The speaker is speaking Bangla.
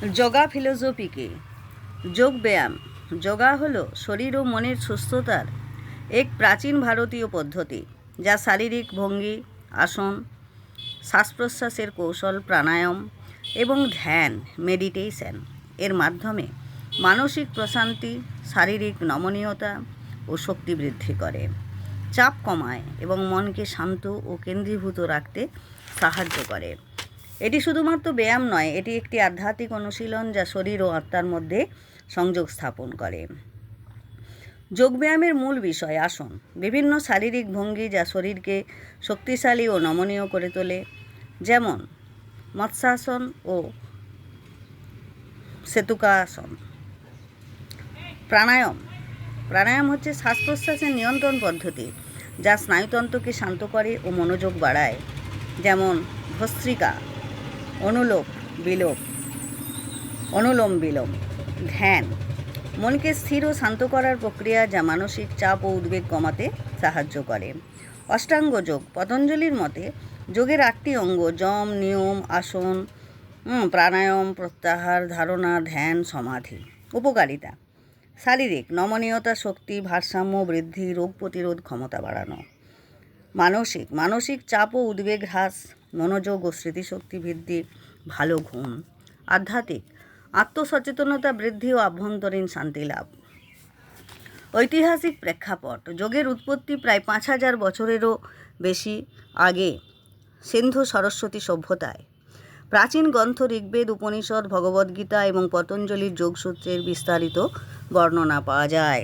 যোগা ফিলোসফি কি? যোগ ব্যায়াম। যোগা হলো শরীর ও মনের সুস্থতার এক প্রাচীন ভারতীয় পদ্ধতি, যা শারীরিক ভঙ্গি, আসন, শ্বাস প্রশ্বাসের কৌশল, প্রাণায়াম এবং ধ্যান মেডিটেশন এর মাধ্যমে মানসিক প্রশান্তি, শারীরিক নমনীয়তা ও শক্তি বৃদ্ধি করে, চাপ কমায় এবং মনকে শান্ত ও কেন্দ্রীভূত রাখতে সাহায্য করে। এটি শুধুমাত্র ব্যায়াম নয়, এটি একটি আধ্যাত্মিক অনুশীলন যা শরীর ও আত্মার মধ্যে সংযোগ স্থাপন করে। যোগব্যায়ামের মূল বিষয় আসন, বিভিন্ন শারীরিক ভঙ্গি যা শরীরকে শক্তিশালী ও নমনীয় করে তোলে, যেমন মৎস্যাসন ও সেতুকাসন। প্রাণায়াম। প্রাণায়াম হচ্ছে শ্বাস প্রশ্বাসের নিয়ন্ত্রণ পদ্ধতি, যা স্নায়ুতন্ত্রকে শান্ত করে ও মনোযোগ বাড়ায়, যেমন ভস্ত্রিকা, অনুলোম বিলোম। ধ্যান, মনকে স্থির ও শান্ত করার প্রক্রিয়া যা মানসিক চাপ ও উদ্বেগ কমাতে সাহায্য করে। অষ্টাঙ্গ যোগ। পতঞ্জলির মতে যোগের 8টি অঙ্গ: যম, নিয়ম, আসন, প্রাণায়াম, প্রত্যাহার, ধারণা, ধ্যান, সমাধি। উপকারিতা: শারীরিক নমনীয়তা, শক্তি, ভারসাম্য বৃদ্ধি, রোগ প্রতিরোধ ক্ষমতা বাড়ানো। মানসিক চাপ ও উদ্বেগ হ্রাস, মনোযোগ ও স্মৃতিশক্তি বৃদ্ধি, ভালো ঘুম। আধ্যাত্মিক: আত্মসচেতনতা বৃদ্ধি ও আভ্যন্তরীণ শান্তি লাভ। ঐতিহাসিক প্রেক্ষাপট: যোগের উৎপত্তি প্রায় 5000 বছরেরও বেশি আগে সিন্ধু সরস্বতী সভ্যতায়। প্রাচীন গ্রন্থ ঋগ্বেদ, উপনিষদ, ভগবদ্গীতা এবং পতঞ্জলির যোগসূত্রের বিস্তারিত বর্ণনা পাওয়া যায়।